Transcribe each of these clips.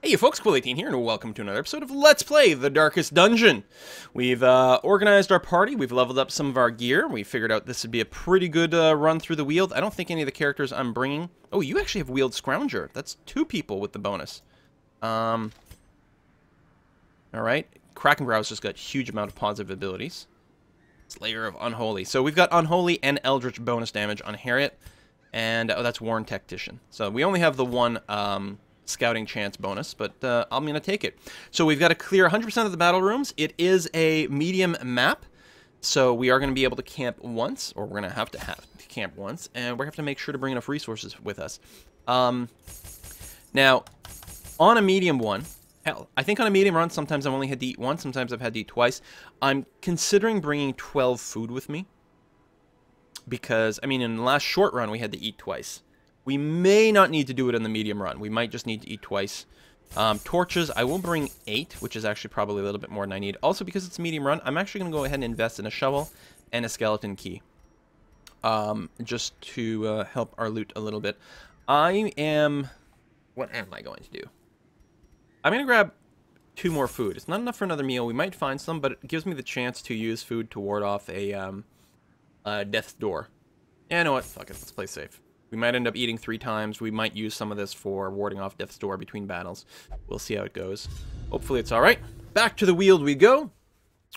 Hey you folks, Quill18 here, and welcome to another episode of Let's Play The Darkest Dungeon. We've organized our party, we've leveled up some of our gear, we figured out this would be a pretty good run through the Weald. I don't think any of the characters I'm bringing... Oh, you actually have Weald Scrounger. That's 2 people with the bonus. Alright. Krakenbrow's just got a huge amount of positive abilities. Slayer of Unholy. So we've got Unholy and Eldritch bonus damage on Harriet, and that's Warren Tactician. So we only have the one... scouting chance bonus, but I'm going to take it. So we've got to clear 100% of the battle rooms. It is a medium map, so we are going to be able to camp once, or we're going to have to camp once, and we're going to have to make sure to bring enough resources with us. Now, on a medium one, hell, I think on a medium run, sometimes I've only had to eat once, sometimes I've had to eat twice. I'm considering bringing 12 food with me, because, I mean, in the last short run, we had to eat twice. We may not need to do it in the medium run. We might just need to eat twice. Torches, I will bring 8, which is actually probably a little bit more than I need. Also, because it's a medium run, I'm actually going to go ahead and invest in a shovel and a skeleton key. Just to help our loot a little bit. What am I going to do? I'm going to grab 2 more food. It's not enough for another meal. We might find some, but it gives me the chance to use food to ward off a death's door. Yeah, you know what? Fuck it. Let's play safe. We might end up eating 3 times. We might use some of this for warding off Death's Door between battles. We'll see how it goes. Hopefully it's alright. Back to the Weald we go,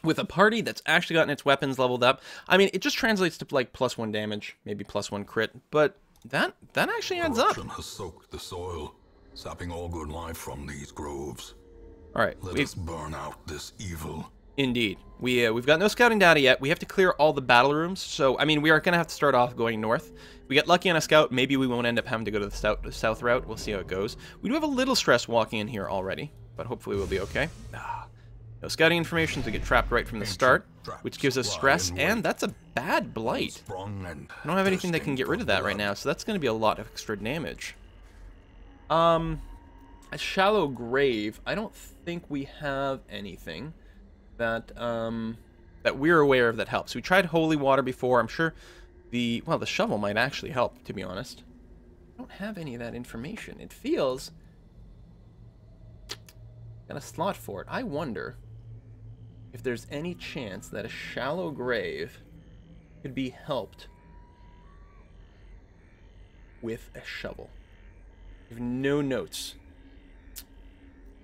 with a party that's actually gotten its weapons leveled up. I mean, it just translates to like +1 damage, maybe +1 crit, but that actually adds up. Corruption has soaked the soil, sapping all good life from these groves. Alright. Let us burn out this evil. Indeed. We've got no scouting data yet. We have to clear all the battle rooms, so, I mean, we are going to have to start off going north. We get lucky on a scout, maybe we won't end up having to go to the south route. We'll see how it goes. We do have a little stress walking in here already, but hopefully we'll be okay. No scouting information to get trapped right from the start, which gives us stress, and that's a bad blight. I don't have anything that can get rid of that right now, so that's going to be a lot of extra damage. A shallow grave. I don't think we have anything that that we're aware of that helps. We tried holy water before. I'm sure the shovel might actually help, to be honest. I don't have any of that information. It feels... got a slot for it. I wonder if there's any chance that a shallow grave could be helped with a shovel. I have no notes.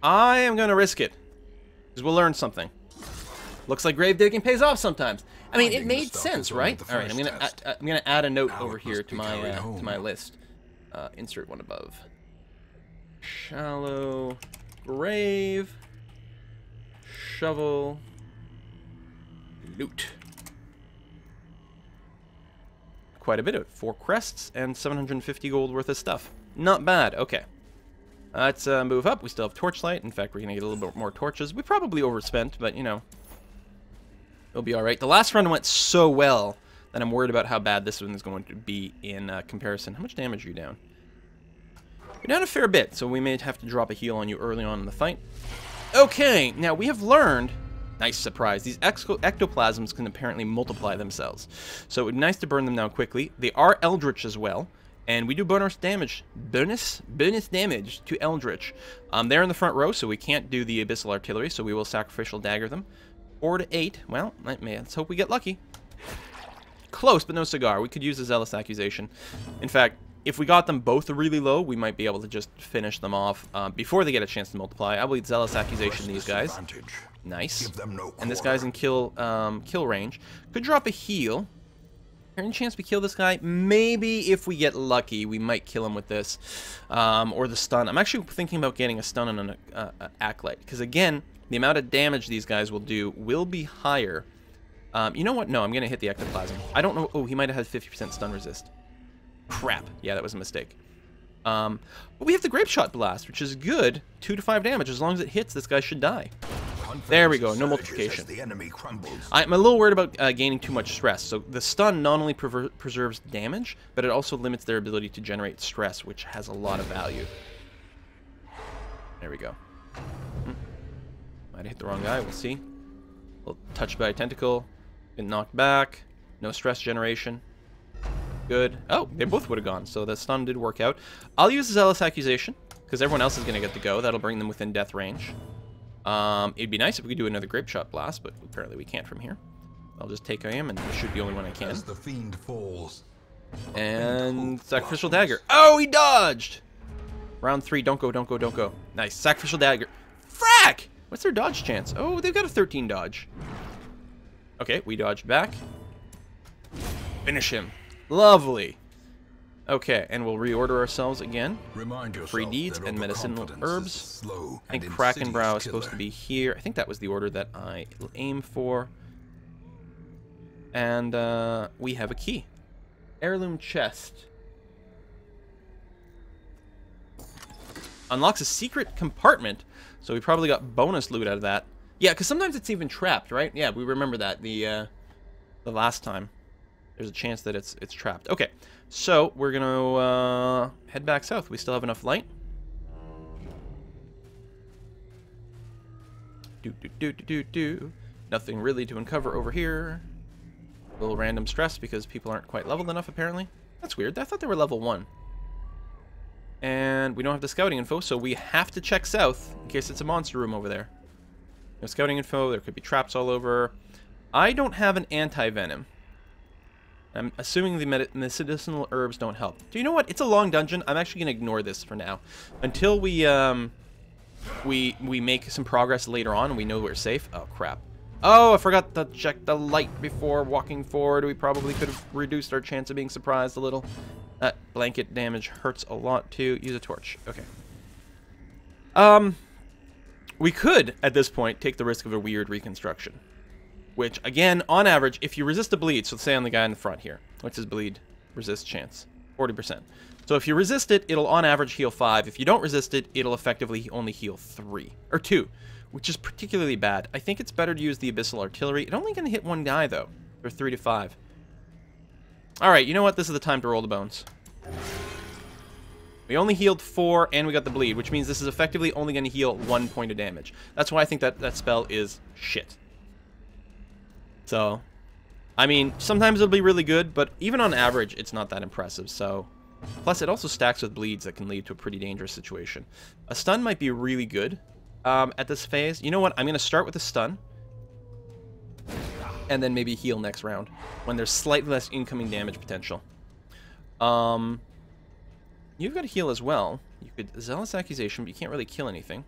I am going to risk it, because we'll learn something. Looks like grave digging pays off sometimes. I mean, it made sense, right? All right, I'm gonna add a note over here to my list. Insert one above. Shallow grave, shovel, loot. Quite a bit of it. 4 crests and 750 gold worth of stuff. Not bad. Okay. Let's move up. We still have torchlight. In fact, we're gonna get a little bit more torches. We probably overspent, but you know. It'll be alright. The last run went so well that I'm worried about how bad this one is going to be in comparison. How much damage are you down? You're down a fair bit, so we may have to drop a heal on you early on in the fight. Okay, now we have learned, nice surprise, these ectoplasms can apparently multiply themselves. So it would be nice to burn them down quickly. They are Eldritch as well, and we do bonus damage to Eldritch. They're in the front row, so we can't do the Abyssal Artillery, so we will Sacrificial Dagger them. 4 to 8. Well, let's hope we get lucky. Close, but no cigar. We could use a Zealous Accusation. In fact, if we got them both really low, we might be able to just finish them off before they get a chance to multiply. I will Zealous Accusation these guys. Nice. And this guy's in kill range. Could drop a heal. Any chance we kill this guy? Maybe if we get lucky, we might kill him with this. Or the stun. I'm actually thinking about getting a stun on an Acolyte. Because again, the amount of damage these guys will do will be higher. You know what? No, I'm going to hit the ectoplasm. I don't know. Oh, he might have had 50% stun resist. Crap. Yeah, that was a mistake. But we have the Grape Shot Blast, which is good. 2 to 5 damage. As long as it hits, this guy should die. There we go. No multiplication. I'm a little worried about gaining too much stress. So the stun not only preserves damage, but it also limits their ability to generate stress, which has a lot of value. There we go. Might have hit the wrong guy. We'll see. Touched by a tentacle. Been knocked back. No stress generation. Good. Oh, they both would have gone, so the stun did work out. I'll use the Zealous Accusation, because everyone else is going to get to go. That'll bring them within death range. It'd be nice if we could do another grape shot blast, but apparently we can't from here. I'll just take aim and shoot the only one I can. As the fiend falls. And sacrificial dagger. Oh, he dodged! Round 3, don't go, don't go, don't go. Nice, sacrificial dagger. Frack! What's their dodge chance? Oh, they've got a 13 dodge. Okay, we dodged back. Finish him. Lovely. Okay, and we'll reorder ourselves again. Free deeds and medicinal herbs. I think Krakenbrow is supposed to be here. I think that was the order that I aim for. And we have a key. Heirloom chest. Unlocks a secret compartment. So we probably got bonus loot out of that. Yeah, because sometimes it's even trapped, right? Yeah, we remember that the last time. There's a chance that it's trapped. Okay, so we're gonna head back south. We still have enough light. Nothing really to uncover over here. A little random stress because people aren't quite leveled enough, apparently. That's weird. I thought they were level 1. And we don't have the scouting info, so we have to check south in case it's a monster room over there. No scouting info. There could be traps all over. I don't have an anti-venom. I'm assuming the medicinal herbs don't help. Do you know what? It's a long dungeon. I'm actually going to ignore this for now. Until we make some progress later on and we know we're safe. Oh, crap. Oh, I forgot to check the light before walking forward. We probably could have reduced our chance of being surprised a little. That blanket damage hurts a lot, too. Use a torch. Okay. We could, at this point, take the risk of a weird reconstruction. Which, again, on average, if you resist a bleed, so say on the guy in the front here, what's his bleed resist chance? 40%. So if you resist it, it'll on average heal 5. If you don't resist it, it'll effectively only heal 3. Or 2, which is particularly bad. I think it's better to use the Abyssal Artillery. It's only going to hit one guy, though. Or 3 to 5. Alright, you know what? This is the time to roll the bones. We only healed 4, and we got the bleed, which means this is effectively only going to heal 1 point of damage. That's why I think that spell is shit. So, I mean, sometimes it'll be really good, but even on average, it's not that impressive, so... Plus, it also stacks with bleeds that can lead to a pretty dangerous situation. A stun might be really good at this phase. You know what? I'm going to start with a stun. And then maybe heal next round, when there's slightly less incoming damage potential. You've got to heal as well. You could Zealous Accusation, but you can't really kill anything.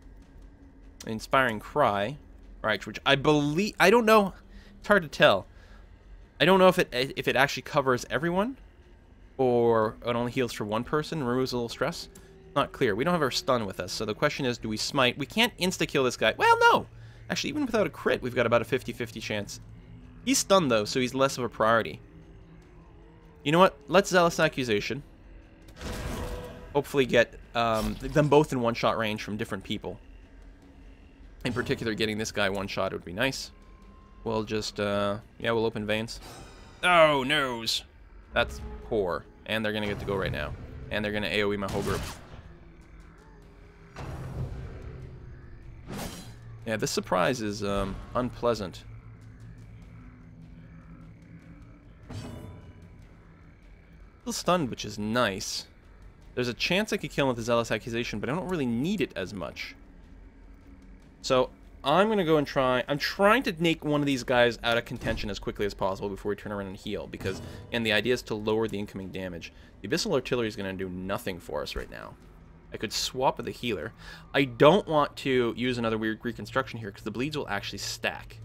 Inspiring Cry. Right, which I believe... I don't know... It's hard to tell. I don't know if it actually covers everyone, or it only heals for one person, removes a little stress. Not clear. We don't have our stun with us, so the question is, do we smite? We can't insta-kill this guy. Well, no! Actually, even without a crit, we've got about a 50-50 chance. He's stunned, though, so he's less of a priority. You know what? Let's Zealous Accusation. Hopefully get them both in one-shot range from different people. In particular, getting this guy one-shot would be nice. We'll just, yeah, we'll open veins. Oh, nose! That's poor. And they're gonna get to go right now. And they're gonna AoE my whole group. Yeah, this surprise is, unpleasant. Still stunned, which is nice. There's a chance I could kill him with the Zealous Accusation, but I don't really need it as much. So... I'm going to go and try... I'm trying to make one of these guys out of contention as quickly as possible before we turn around and heal, because... And the idea is to lower the incoming damage. The Abyssal Artillery is going to do nothing for us right now. I could swap with a healer. I don't want to use another weird reconstruction here, because the bleeds will actually stack.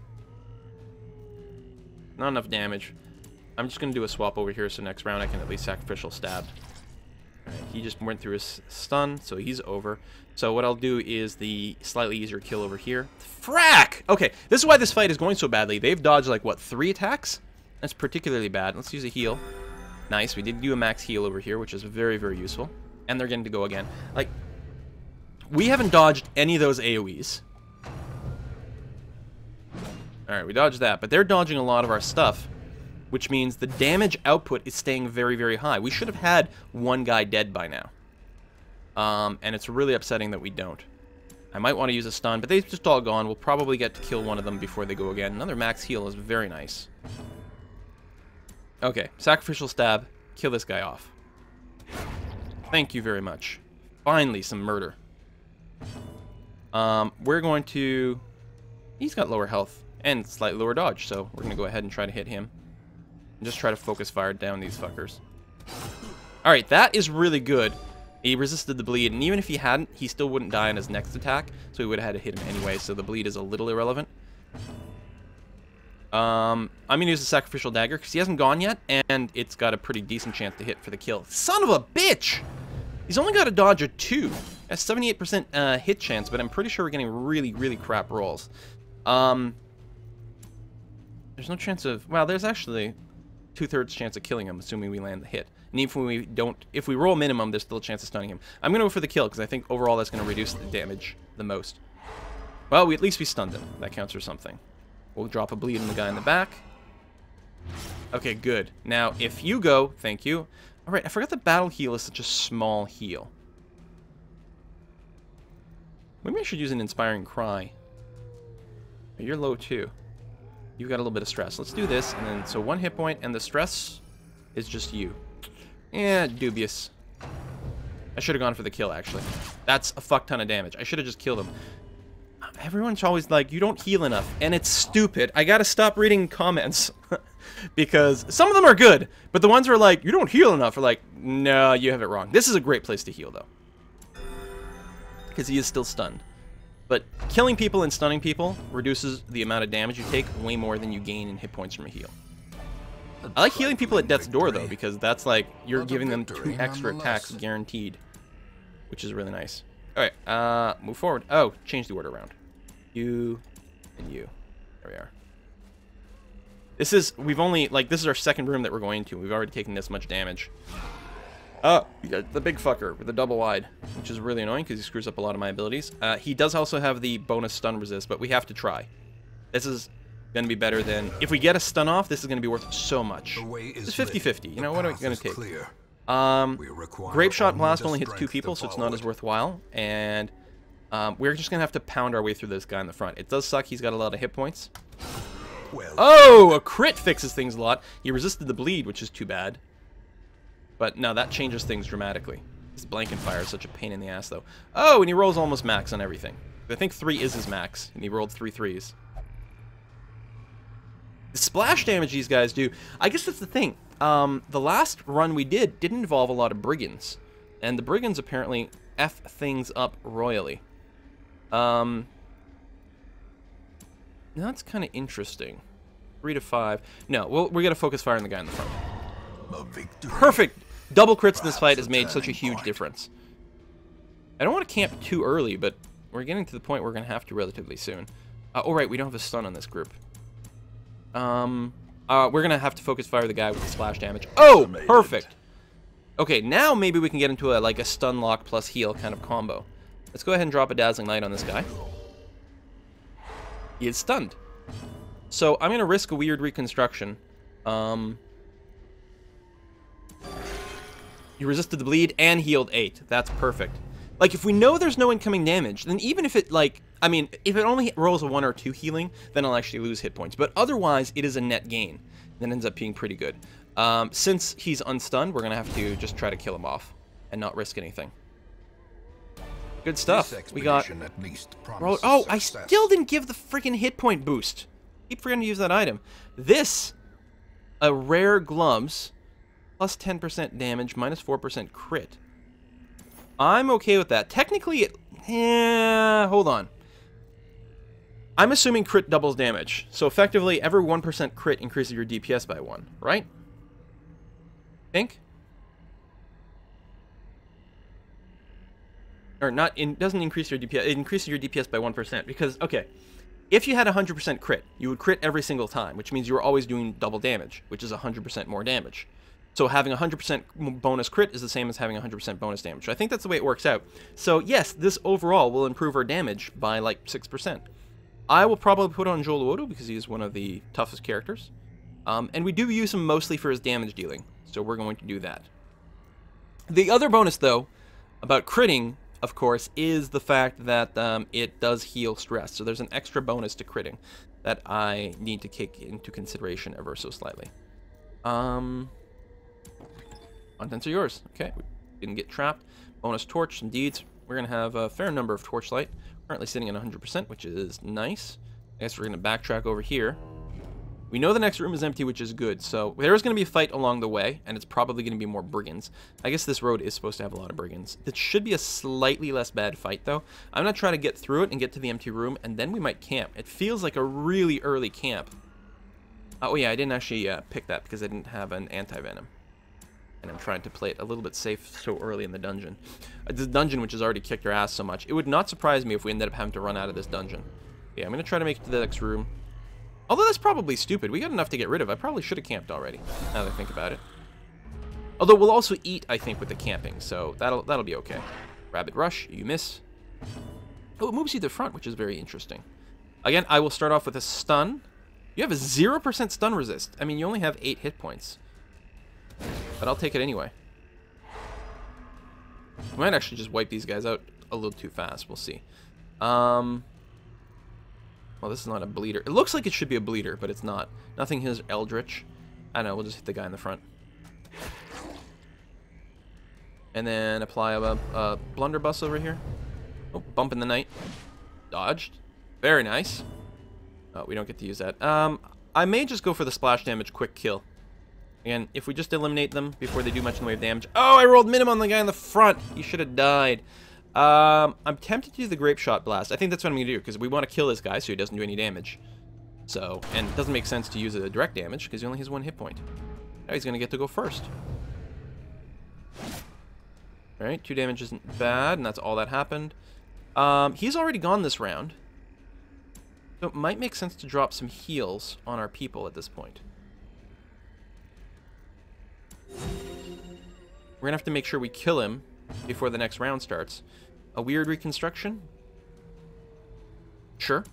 Not enough damage. I'm just going to do a swap over here, so next round I can at least sacrificial stab. Alright, he just went through his stun, so he's over. So what I'll do is the slightly easier kill over here. Frack! Okay, this is why this fight is going so badly. They've dodged, like, what, 3 attacks? That's particularly bad. Let's use a heal. Nice, we did do a max heal over here, which is very, very useful. And they're getting to go again. Like, we haven't dodged any of those AoEs. Alright, we dodged that, but they're dodging a lot of our stuff. Which means the damage output is staying very, very high. We should have had one guy dead by now. And it's really upsetting that we don't. I might want to use a stun, but they've just all gone. We'll probably get to kill one of them before they go again. Another max heal is very nice. Okay, sacrificial stab. Kill this guy off. Thank you very much. Finally, some murder. We're going to... He's got lower health and slightly lower dodge, so we're going to go ahead and try to hit him. And just try to focus fire down these fuckers. Alright, that is really good. He resisted the bleed, and even if he hadn't, he still wouldn't die on his next attack, so he would have had to hit him anyway, so the bleed is a little irrelevant. I'm going to use the Sacrificial Dagger, because he hasn't gone yet, and it's got a pretty decent chance to hit for the kill. Son of a bitch! He's only got a dodge of 2. A 78% hit chance, but I'm pretty sure we're getting really, really crap rolls. There's no chance of... Well, there's actually 2/3 chance of killing him, assuming we land the hit. And even if we don't... If we roll minimum, there's still a chance of stunning him. I'm going to go for the kill, because I think overall that's going to reduce the damage the most. Well, at least we stunned him. That counts for something. We'll drop a bleed on the guy in the back. Okay, good. Now, if you go... Thank you. Alright, I forgot the battle heal is such a small heal. Maybe I should use an Inspiring Cry. You're low, too. You've got a little bit of stress. Let's do this, and then... So, 1 hit point, and the stress is just you. Yeah, dubious. I should have gone for the kill, actually. That's a fuck ton of damage. I should have just killed him. Everyone's always like, you don't heal enough. And it's stupid. I gotta stop reading comments. Because some of them are good. But the ones who are like, you don't heal enough, are like, no, you have it wrong. This is a great place to heal, though. Because he is still stunned. But killing people and stunning people reduces the amount of damage you take way more than you gain in hit points from a heal. I like healing people at death's door, though, because that's like, you're giving them 2 extra attacks guaranteed. Which is really nice. Alright, move forward. Oh, change the order around. You and you. There we are. This is, we've only, like, this is our second room that we're going to. We've already taken this much damage. Oh, you got the big fucker with the double wide, which is really annoying because he screws up a lot of my abilities. He does also have the bonus stun resist, but we have to try. This is going to be better than, if we get a stun off, this is going to be worth so much. It's 50-50. You know, what are we going to take? Grape Shot Blast only hits 2 people, so it's not as worthwhile. And we're just going to have to pound our way through this guy in the front. It does suck. He's got a lot of hit points. Oh, a crit fixes things a lot. He resisted the bleed, which is too bad. But no, that changes things dramatically. His Blanket Fire is such a pain in the ass, though. Oh, and he rolls almost max on everything. I think 3 is his max, and he rolled 3 3s. The splash damage these guys do, I guess that's the thing. The last run we didn't involve a lot of brigands. And the brigands apparently F things up royally. That's kind of interesting. 3 to 5. No, we're going to focus fire on the guy in the front. Perfect! Double crits in this fight has made such a huge difference. I don't want to camp too early, but we're getting to the point where we're going to have to relatively soon. Oh, right, we don't have a stun on this group. We're going to have to focus fire the guy with the splash damage. Oh, perfect! Okay, now maybe we can get into like a stun lock plus heal kind of combo. Let's go ahead and drop a Dazzling Light on this guy. He is stunned. So I'm going to risk a weird reconstruction. You resisted the bleed and healed 8. That's perfect. Like, if we know there's no incoming damage, then even if it, like... I mean, if it only rolls a 1 or 2 healing, then I'll actually lose hit points. But otherwise, it is a net gain. That ends up being pretty good. Since he's unstunned, we're going to have to just try to kill him off. And not risk anything. Good stuff. We got... Oh, I still didn't give the freaking hit point boost. Keep forgetting to use that item. This... A rare gloves... Plus 10% damage, minus 4% crit. I'm okay with that. Technically, hold on. I'm assuming crit doubles damage. So effectively, every 1% crit increases your DPS by 1, right? Think? Or not, it doesn't increase your DPS, it increases your DPS by 1%. Because, okay, if you had 100% crit, you would crit every single time, which means you were always doing double damage, which is 100% more damage. So having 100% bonus crit is the same as having 100% bonus damage. So I think that's the way it works out. So yes, this overall will improve our damage by like 6%. I will probably put on Joluoto because he's one of the toughest characters. And we do use him mostly for his damage dealing. So we're going to do that. The other bonus, though, about critting, of course, is the fact that it does heal stress. So there's an extra bonus to critting that I need to take into consideration ever so slightly. Contents are yours. Okay, we didn't get trapped. Bonus torch, some deeds. We're going to have a fair number of torchlight. Currently sitting at 100%, which is nice. I guess we're going to backtrack over here. We know the next room is empty, which is good. So there is going to be a fight along the way, and it's probably going to be more brigands. I guess this road is supposed to have a lot of brigands. It should be a slightly less bad fight, though. I'm going to try to get through it and get to the empty room, and then we might camp. It feels like a really early camp. Oh, yeah, I didn't actually pick that because I didn't have an anti-venom. And I'm trying to play it a little bit safe so early in the dungeon. This dungeon, which has already kicked our ass so much. It would not surprise me if we ended up having to run out of this dungeon. Yeah, I'm going to try to make it to the next room. Although that's probably stupid. We got enough to get rid of. I probably should have camped already, now that I think about it. Although we'll also eat, I think, with the camping, so that'll be okay. Rabbit Rush, you miss. Oh, it moves you to the front, which is very interesting. Again, I will start off with a stun. You have a 0% stun resist. I mean, you only have 8 hit points. But I'll take it anyway. We might actually just wipe these guys out a little too fast. We'll see. Well, this is not a bleeder. It looks like it should be a bleeder, but it's not. Nothing here is Eldritch. I don't know, we'll just hit the guy in the front. And then apply a blunderbuss over here. Oh, bump in the night. Dodged. Very nice. Oh, we don't get to use that. I may just go for the splash damage quick kill. Again, if we just eliminate them before they do much in the way of damage. Oh, I rolled minimum on the guy in the front. He should have died. I'm tempted to do the grape shot blast. I think that's what I'm going to do, because we want to kill this guy so he doesn't do any damage. So, and it doesn't make sense to use a direct damage, because he only has 1 hit point. Now he's going to get to go first. Alright, 2 damage isn't bad, and that's all that happened. He's already gone this round. So it might make sense to drop some heals on our people at this point. We're going to have to make sure we kill him before the next round starts. A weird reconstruction? Sure.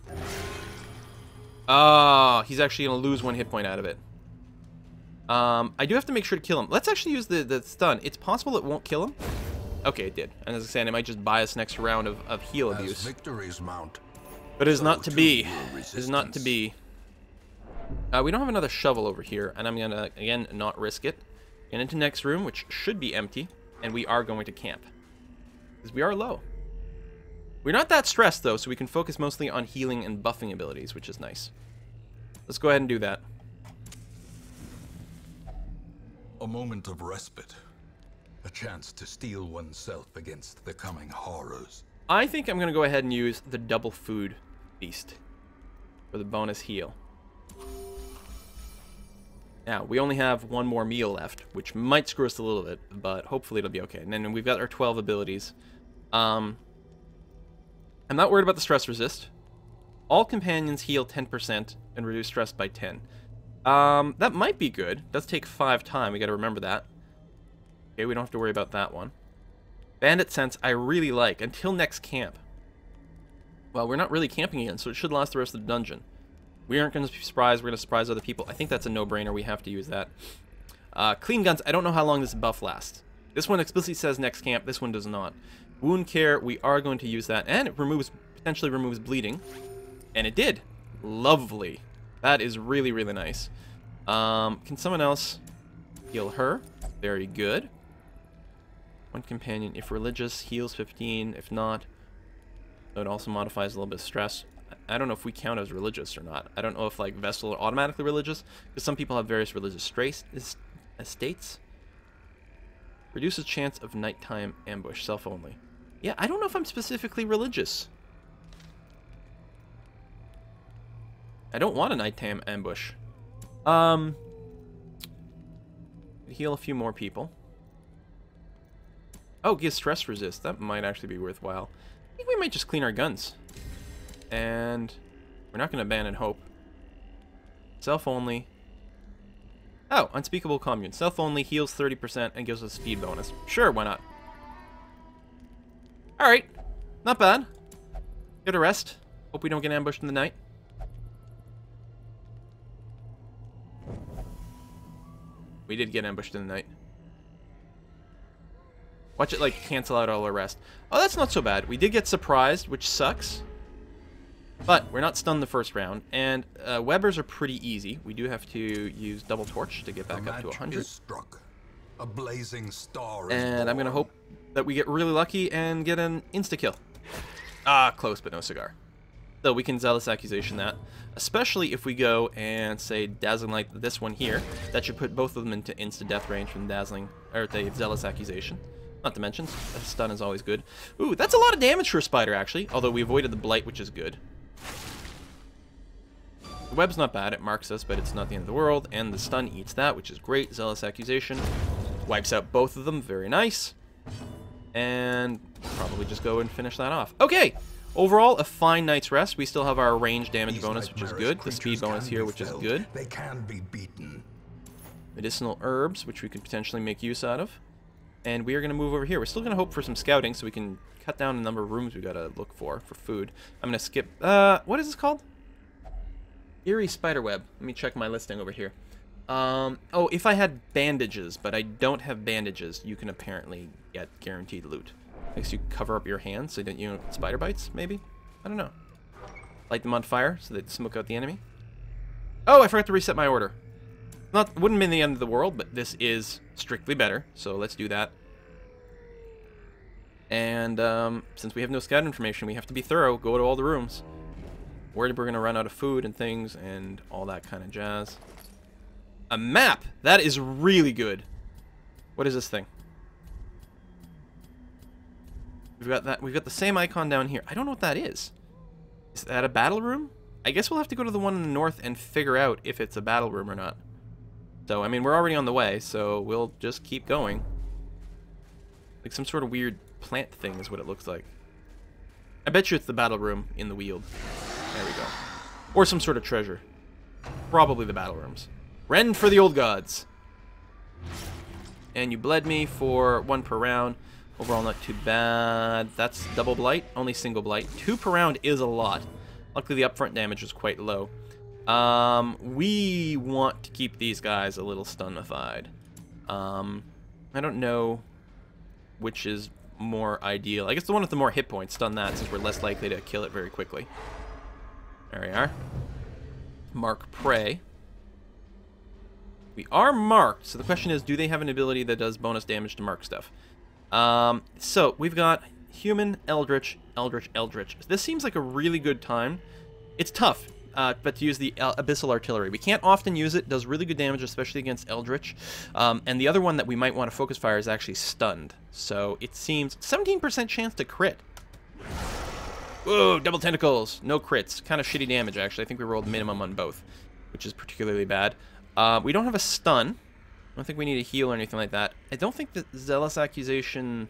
Ah, he's actually going to lose 1 hit point out of it. I do have to make sure to kill him. Let's actually use the stun. It's possible it won't kill him. Okay, it did. And as I said, it might just buy us next round of heal abuse. Victories mount, but it is not to be. It is not to be. We don't have another shovel over here, and I'm going to, again, not risk it. Get into next room, which should be empty, and we are going to camp. Because we are low. We're not that stressed, though, so we can focus mostly on healing and buffing abilities, which is nice. Let's go ahead and do that. a moment of respite, a chance to steel oneself against the coming horrors. I think I'm going to go ahead and use the double food feast for the bonus heal. Now, we only have one more meal left, which might screw us a little bit, but hopefully it'll be okay. And then we've got our 12 abilities. I'm not worried about the stress resist. All companions heal 10% and reduce stress by 10. That might be good. It does take 5 time. We got to remember that. Okay, we don't have to worry about that one. Bandit Sense I really like until next camp. Well, we're not really camping again, so it should last the rest of the dungeon. We aren't going to be surprised. We're going to surprise other people. I think that's a no-brainer. We have to use that. Clean Guns. I don't know how long this buff lasts. This one explicitly says next camp. This one does not. Wound Care. We are going to use that. And it potentially removes bleeding. And it did. Lovely. That is really, really nice. Can someone else heal her? Very good. One companion, if religious, heals 15. If not, so it also modifies a little bit of stress. I don't know if we count as religious or not. I don't know if, like, Vestal are automatically religious, because some people have various religious estates. Reduces chance of nighttime ambush, self-only. Yeah, I don't know if I'm specifically religious. I don't want a nighttime ambush. Heal a few more people. Oh, gives stress resist. That might actually be worthwhile. I think we might just clean our guns. And we're not going to abandon hope. Self-only. Oh, Unspeakable Commune. Self-only heals 30% and gives us a speed bonus. Sure, why not? Alright. Not bad. Get a rest. Hope we don't get ambushed in the night. We did get ambushed in the night. Watch it, like, cancel out all our rest. Oh, that's not so bad. We did get surprised, which sucks. But we're not stunned the first round. And Webbers are pretty easy. We do have to use Double Torch to get back up to 100. Struck. A blazing star and I'm going to hope that we get really lucky and get an insta-kill. Ah, close, but no cigar. So we can Zealous Accusation that, especially if we go and say Dazzling Light this one here. That should put both of them into insta-death range from Dazzling, or the Zealous Accusation. Not to mention, a stun is always good. Ooh, that's a lot of damage for a spider, actually. Although we avoided the Blight, which is good. The web's not bad, it marks us, but it's not the end of the world. And the stun eats that, which is great. Zealous Accusation wipes out both of them, very nice. And probably just go and finish that off. Okay! Overall, a fine night's rest. We still have our range damage bonus, which is good. The speed bonus here, which is good. They can be beaten. Medicinal herbs, which we could potentially make use out of. And we are going to move over here. We're still going to hope for some scouting so we can cut down the number of rooms we got to look for food. I'm going to skip... what is this called? Eerie Spiderweb. Let me check my listing over here. Oh, if I had bandages, but I don't have bandages, you can apparently get guaranteed loot. Makes you cover up your hands so that you don't get spider bites, maybe? I don't know. Light them on fire so they smoke out the enemy. Oh, I forgot to reset my order. Wouldn't be the end of the world, but this is strictly better, so let's do that. And since we have no scout information, we have to be thorough, go to all the rooms. Worried we're going to run out of food and things and all that kind of jazz. A map! That is really good. What is this thing? We've got that. We've got the same icon down here. I don't know what that is. Is that a battle room? I guess we'll have to go to the one in the north and figure out if it's a battle room or not. So, I mean, we're already on the way, so we'll just keep going. Like some sort of weird plant thing is what it looks like. I bet you it's the battle room in the Weald. There we go. Or some sort of treasure. Probably the battle rooms. Rend for the old gods. And you bled me for 1 per round. Overall, not too bad. That's double blight, only single blight. 2 per round is a lot. Luckily, the upfront damage is quite low. We want to keep these guys a little stunified. I don't know which is more ideal. I guess the one with the more hit points, stun that, since we're less likely to kill it very quickly. There we are. Mark Prey. We are marked, so the question is, do they have an ability that does bonus damage to mark stuff? So, we've got Human, Eldritch, Eldritch, Eldritch. This seems like a really good time. It's tough, but to use the Abyssal Artillery. We can't often use it. It does really good damage, especially against Eldritch. And the other one that we might want to focus fire is actually Stunned. So, it seems 17% chance to crit. Whoa, double tentacles. No crits. Kind of shitty damage, actually. I think we rolled minimum on both, which is particularly bad. We don't have a stun. I don't think we need a heal or anything like that. I don't think the Zealous Accusation...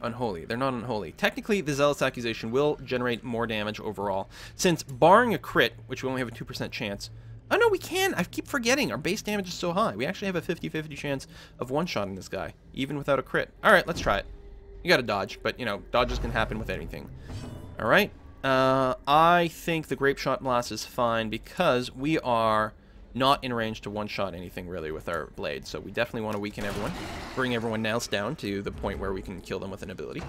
Unholy. They're not unholy. Technically, the Zealous Accusation will generate more damage overall. Since, barring a crit, which we only have a 2% chance... Oh, no, we can! I keep forgetting. Our base damage is so high. We actually have a 50-50 chance of one-shotting this guy, even without a crit. Alright, let's try it. You gotta dodge, but, you know, dodges can happen with anything. Alright. I think the Grape Shot Blast is fine because we are not in range to one-shot anything, really, with our blade. So we definitely want to weaken everyone. Bring everyone else down to the point where we can kill them with an ability.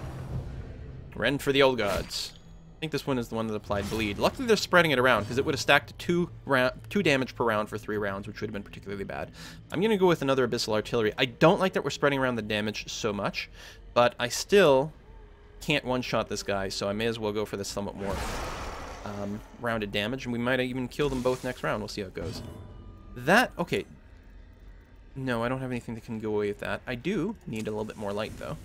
Rend for the old gods. I think this one is the one that applied bleed. Luckily, they're spreading it around, because it would have stacked 2 damage per round for 3 rounds, which would have been particularly bad. I'm going to go with another Abyssal Artillery. I don't like that we're spreading around the damage so much, but I still can't one-shot this guy, so I may as well go for this somewhat more rounded damage, and we might even kill them both next round. We'll see how it goes. That, okay. No, I don't have anything that can go away with that. I do need a little bit more light, though.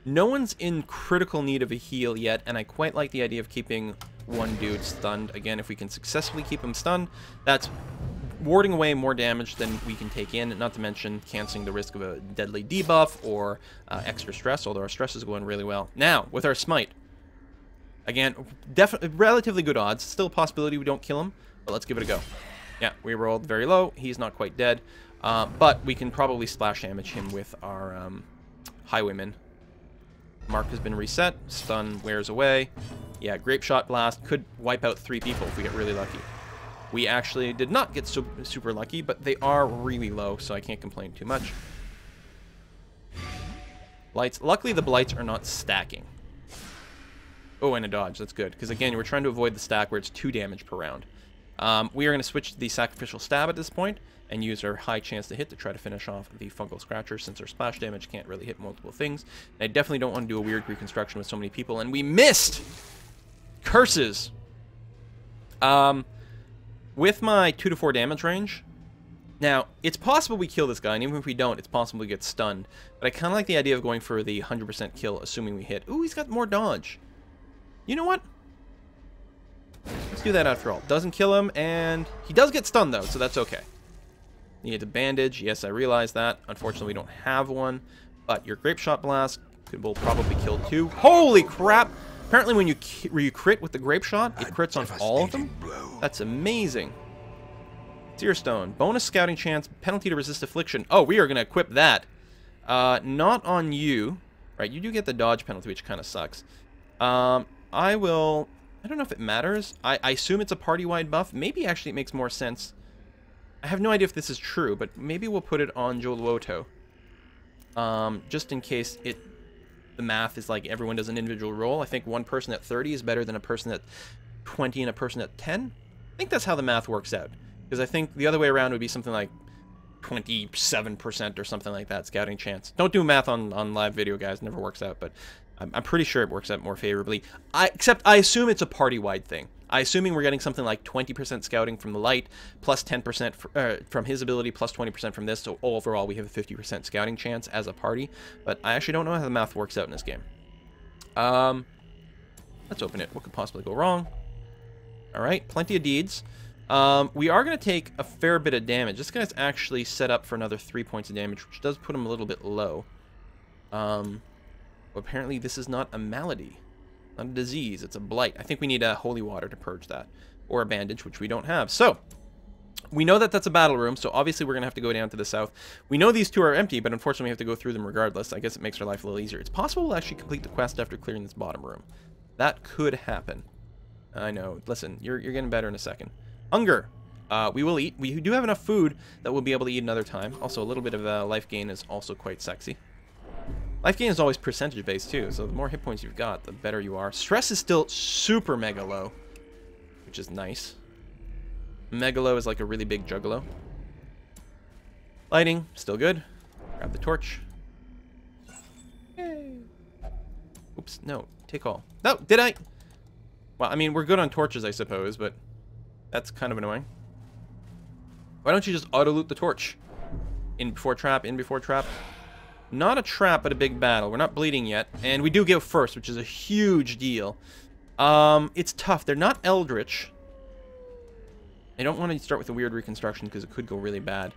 No one's in critical need of a heal yet, and I quite like the idea of keeping one dude stunned. Again, if we can successfully keep him stunned, that's warding away more damage than we can take in, not to mention canceling the risk of a deadly debuff or extra stress, although our stress is going really well. Now, with our smite. Again, definitely relatively good odds. Still a possibility we don't kill him, but let's give it a go. Yeah, we rolled very low. He's not quite dead, but we can probably splash damage him with our Highwayman. Mark has been reset. Stun wears away. Yeah, Grape Shot Blast could wipe out 3 people if we get really lucky. We actually did not get super lucky, but they are really low, so I can't complain too much. Blights. Luckily, the Blights are not stacking. Oh, and a dodge. That's good, because again, we're trying to avoid the stack where it's 2 damage per round. We are going to switch to the Sacrificial Stab at this point and use our high chance to hit to try to finish off the Fungal Scratcher, since our splash damage can't really hit multiple things. And I definitely don't want to do a weird reconstruction with so many people, and we missed! Curses! With my 2 to 4 damage range, now, it's possible we kill this guy, and even if we don't, it's possible we get stunned. But I kind of like the idea of going for the 100% kill, assuming we hit. Ooh, he's got more dodge. You know what? Let's do that after all. Doesn't kill him, and he does get stunned, though, so that's okay. Needs a bandage. Yes, I realize that. Unfortunately, we don't have one. But your Grape Shot Blast will probably kill too. Holy crap! Apparently, when you crit with the Grape Shot, it crits on all of them. That's amazing. Seer Stone. Bonus scouting chance. Penalty to resist affliction. Oh, we are going to equip that. Not on you. Right, you do get the dodge penalty, which kind of sucks. I will... I don't know if it matters. I assume it's a party-wide buff. Maybe actually it makes more sense. I have no idea if this is true, but maybe we'll put it on Joluoto. Just in case the math is like everyone does an individual roll. I think one person at 30 is better than a person at 20 and a person at 10. I think that's how the math works out. Because I think the other way around would be something like 27% or something like that, scouting chance. Don't do math on live video, guys. It never works out, but I'm pretty sure it works out more favorably. Except I assume it's a party-wide thing. Assuming we're getting something like 20% scouting from the light, plus 10% from his ability, plus 20% from this, so overall we have a 50% scouting chance as a party. But I actually don't know how the math works out in this game. Let's open it. What could possibly go wrong? Alright, plenty of deeds. We are going to take a fair bit of damage. This guy's actually set up for another 3 points of damage, which does put him a little bit low. Apparently this is not a malady. Not a disease, it's a blight. I think we need a holy water to purge that. Or a bandage, which we don't have. So, we know that that's a battle room, so obviously we're going to have to go down to the south. We know these two are empty, but unfortunately we have to go through them regardless. I guess it makes our life a little easier. It's possible we'll actually complete the quest after clearing this bottom room. That could happen. I know. Listen, you're getting better in a second. Hunger. We will eat. We do have enough food that we'll be able to eat another time. Also, a little bit of life gain is also quite sexy. Life gain is always percentage based too, so the more hit points you've got, the better you are. Stress is still super mega low, which is nice. Mega low is like a really big juggalo. Lighting, still good. Grab the torch. Yay. Oops, no, take all. No, did I? Well, I mean, we're good on torches, I suppose, but that's kind of annoying. Why don't you just auto-loot the torch? In before trap, in before trap. Not a trap, but a big battle. We're not bleeding yet. And we do go first, which is a huge deal. It's tough. They're not eldritch. I don't want to start with a weird reconstruction because it could go really bad.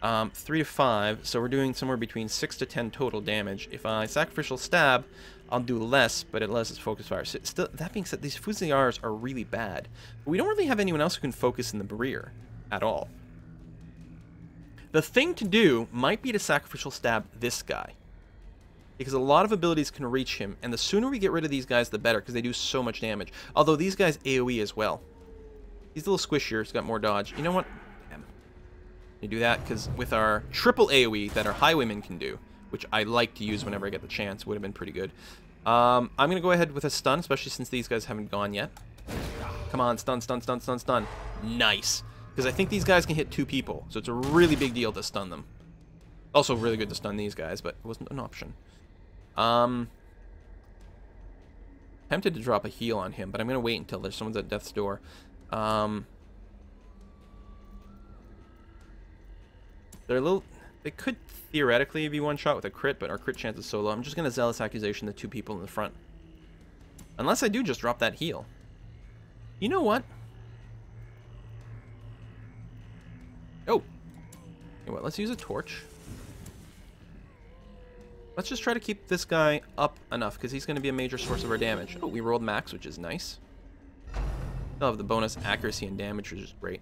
3 to 5, so we're doing somewhere between 6 to 10 total damage. If I sacrificial stab, I'll do less, but it less is focus fire. So still, that being said, these Fusiliers are really bad. But we don't really have anyone else who can focus in the rear at all. The thing to do might be to sacrificial stab this guy, because a lot of abilities can reach him, and the sooner we get rid of these guys, the better, because they do so much damage. Although these guys AoE as well. These little squishiers got more dodge. You know what? Damn. You do that, because with our triple AoE that our highwaymen can do, which I like to use whenever I get the chance, would have been pretty good. I'm going to go ahead with a stun, especially since these guys haven't gone yet. Come on, stun, stun, stun, stun, stun. Nice. Because I think these guys can hit 2 people, so it's a really big deal to stun them. Also really good to stun these guys, but it wasn't an option. Tempted to drop a heal on him, but I'm going to wait until there's someone's at death's door. They're a little... They could theoretically be one shot with a crit, but our crit chance is so low. I'm just going to Zealous Accusation the 2 people in the front. Unless I do just drop that heal. You know what? Oh! You know what? Let's use a torch. Let's just try to keep this guy up enough, because he's going to be a major source of our damage. Oh, we rolled max, which is nice. Still have the bonus accuracy and damage, which is great.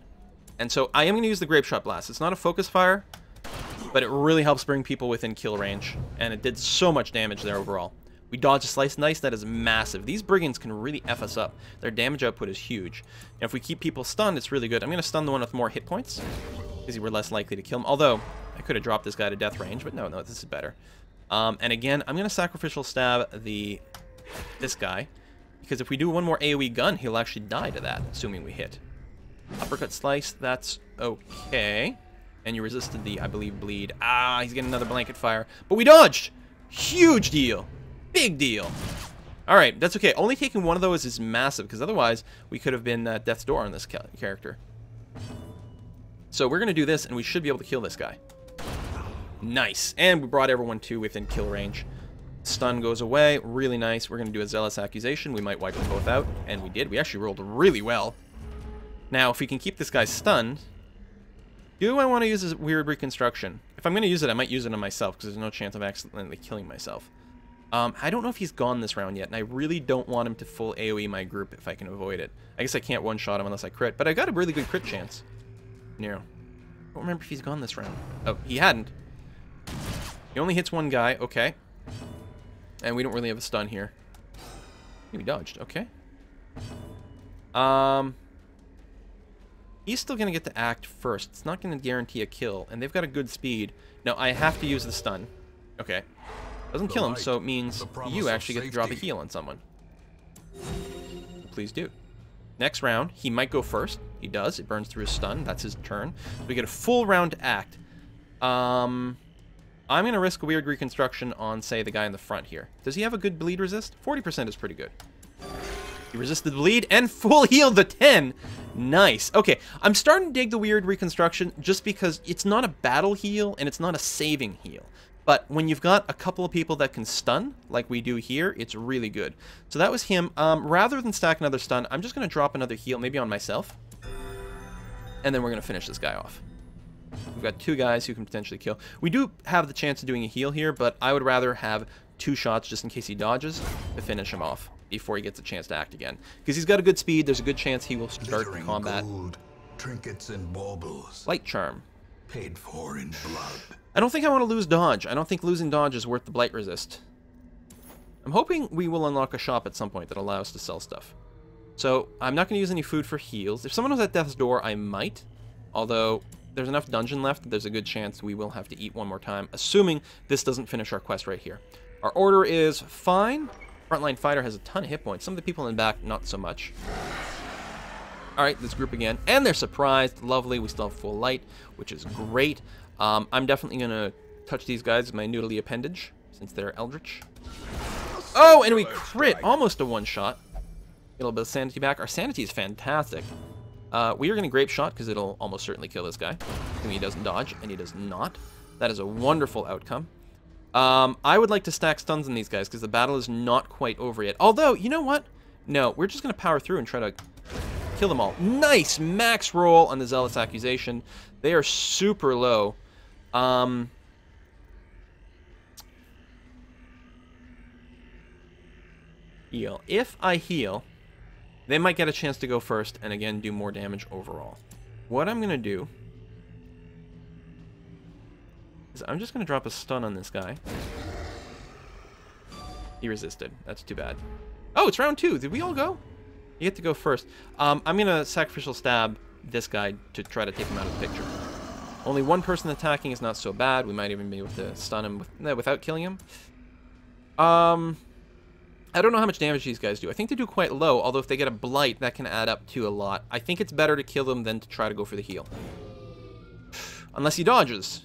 And so I am going to use the Grape Shot Blast. It's not a focus fire, but it really helps bring people within kill range. And it did so much damage there overall. We dodge a slice nice. That is massive. These brigands can really F us up. Their damage output is huge. And if we keep people stunned, it's really good. I'm going to stun the one with more hit points, because we're less likely to kill him. Although, I could have dropped this guy to death range, but no, this is better. And again, I'm going to sacrificial stab this guy, because if we do one more AoE gun, he'll actually die to that, assuming we hit. Uppercut slice, that's okay. And you resisted the, I believe, bleed. Ah, he's getting another blanket fire. But we dodged! Huge deal. Big deal. Alright, that's okay. Only taking one of those is massive, because otherwise we could have been Death's Door on this character. So we're going to do this, and we should be able to kill this guy. Nice. And we brought everyone to within kill range. Stun goes away. Really nice. We're going to do a Zealous Accusation. We might wipe them both out. And we did. We actually rolled really well. Now, if we can keep this guy stunned... Do I want to use this Weird Reconstruction? If I'm going to use it, I might use it on myself, because there's no chance of accidentally killing myself. I don't know if he's gone this round yet, and I really don't want him to full AoE my group if I can avoid it. I guess I can't one-shot him unless I crit, but I got a really good crit chance. Nero. I don't remember if he's gone this round. Oh, he hadn't. He only hits one guy. Okay. And we don't really have a stun here. We dodged. Okay. He's still going to get to act first. It's not going to guarantee a kill, and they've got a good speed. No, I have to use the stun. Okay. Doesn't kill him, so it means you actually get to drop a heal on someone. Please do. Next round, he might go first. He does. It burns through his stun. That's his turn. We get a full round to act. I'm going to risk a Weird Reconstruction on, say, the guy in the front here. Does he have a good bleed resist? 40% is pretty good. He resisted the bleed and full heal the 10. Nice. Okay, I'm starting to dig the Weird Reconstruction just because it's not a battle heal and it's not a saving heal. But when you've got a couple of people that can stun, like we do here, it's really good. So that was him. Rather than stack another stun, I'm just going to drop another heal, maybe on myself. And then we're going to finish this guy off. We've got two guys who can potentially kill. We do have the chance of doing a heal here, but I would rather have 2 shots just in case he dodges to finish him off before he gets a chance to act again. Because he's got a good speed, there's a good chance he will start the combat. Gold, trinkets and baubles. Light Charm. Paid for in blood. I don't think I want to lose dodge. I don't think losing dodge is worth the blight resist. I'm hoping we will unlock a shop at some point that allows us to sell stuff. So, I'm not going to use any food for heals. If someone was at Death's Door, I might. Although, there's enough dungeon left that there's a good chance we will have to eat one more time, assuming this doesn't finish our quest right here. Our order is fine. Frontline Fighter has a ton of hit points. Some of the people in the back, not so much. Alright, this group again. And they're surprised. Lovely. We still have full light, which is great. I'm definitely going to touch these guys with my noodly appendage, since they're eldritch. Oh, and we crit! Almost a one-shot. Get a little bit of sanity back. Our sanity is fantastic. We are going to grape shot, because it'll almost certainly kill this guy. And he doesn't dodge, and he does not. That is a wonderful outcome. I would like to stack stuns on these guys, because the battle is not quite over yet. Although, you know what? No, we're just going to power through and try to kill them all. Nice! Max roll on the Zealous Accusation. They are super low. Heal. If I heal, they might get a chance to go first and again do more damage overall. What I'm going to do is I'm just going to drop a stun on this guy. He resisted. That's too bad. Oh, it's round 2. Did we all go? You get to go first. I'm going to sacrificial stab this guy to try to take him out of the picture. Only one person attacking is not so bad. We might even be able to stun him without killing him. I don't know how much damage these guys do. I think they do quite low, although if they get a blight, that can add up to a lot. I think it's better to kill them than to try to go for the heal. Unless he dodges.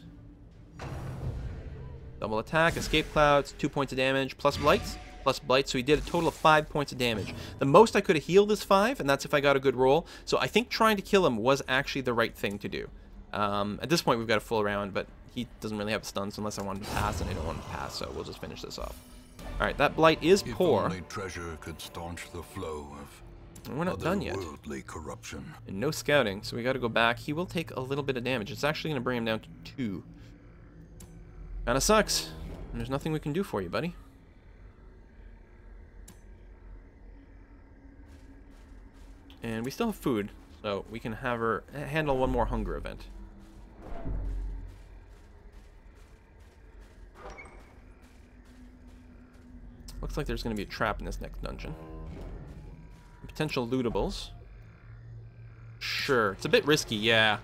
Double attack, escape clouds, 2 points of damage, plus blights. Plus blights, so he did a total of 5 points of damage. The most I could have healed is 5, and that's if I got a good roll. So I think trying to kill him was actually the right thing to do. At this point, we've got a full round, but he doesn't really have a stun, so unless I want him to pass, and I don't want him to pass, so we'll just finish this off. Alright, that blight is poor. If only treasure could staunch the flow of we're not done yet. Worldly corruption. And no scouting, so we got to go back. He will take a little bit of damage. It's actually going to bring him down to 2. Kinda sucks. And there's nothing we can do for you, buddy. And we still have food, so we can have her handle one more hunger event. Looks like there's going to be a trap in this next dungeon. Potential lootables. Sure. It's a bit risky, yeah.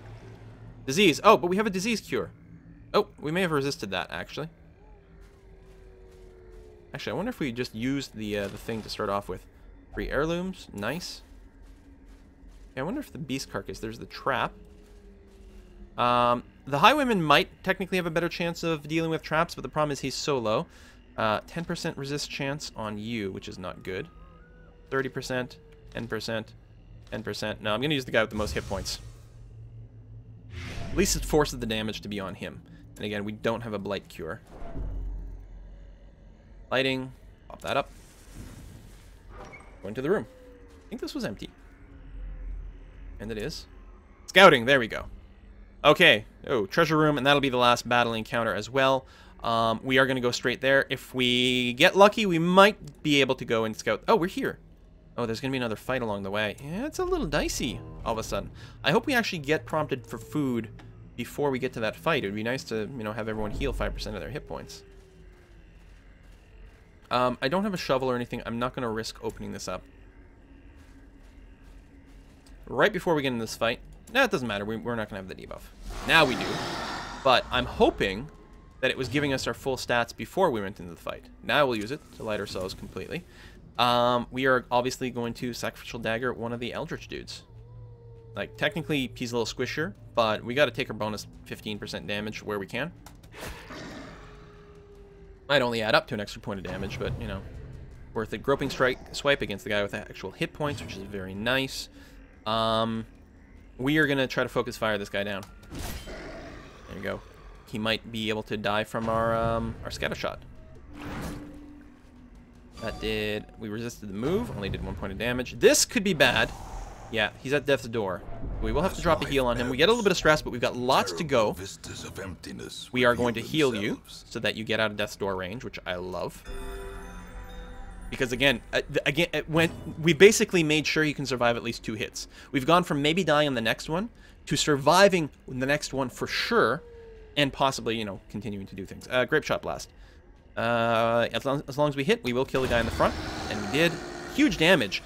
Disease. Oh, but we have a disease cure. Oh, we may have resisted that, actually. Actually, I wonder if we just used the thing to start off with. 3 heirlooms. Nice. I wonder if the beast carcass, there's the trap. The highwayman might technically have a better chance of dealing with traps, but the problem is he's so low. 10% resist chance on you, which is not good. 30%, 10%, 10%. No, I'm going to use the guy with the most hit points. At least it forces the damage to be on him. And again, we don't have a blight cure. Lighting. Pop that up. Go into the room. I think this was empty. And it is. Scouting. There we go. Okay. Oh, treasure room. And that'll be the last battle encounter as well. We are going to go straight there. If we get lucky, we might be able to go and scout. Oh, we're here. Oh, there's going to be another fight along the way. Yeah, it's a little dicey all of a sudden. I hope we actually get prompted for food before we get to that fight. It would be nice to, you know, have everyone heal 5% of their hit points. I don't have a shovel or anything. I'm not going to risk opening this up. Right before we get into this fight. No, it doesn't matter. We're not going to have the debuff. Now we do. But I'm hoping that it was giving us our full stats before we went into the fight. Now we'll use it to light ourselves completely. We are obviously going to Sacrificial Dagger one of the Eldritch dudes. Like, technically, he's a little squishier, but we got to take our bonus 15% damage where we can. Might only add up to an extra point of damage, but, you know, worth it. Groping swipe against the guy with actual hit points, which is very nice. We are going to try to focus fire this guy down. There you go. He might be able to die from our scatter shot. That did... We resisted the move, only did 1 point of damage. This could be bad. Yeah, he's at death's door. We will have to drop a heal on him. We get a little bit of stress, but we've got lots to go. We are going to heal you so that you get out of death's door range, which I love. Because again, when we basically made sure you can survive at least 2 hits. We've gone from maybe dying on the next one to surviving the next one for sure, and possibly, you know, continuing to do things. Grape Shot Blast. As long as we hit, we will kill the guy in the front, and we did. Huge damage.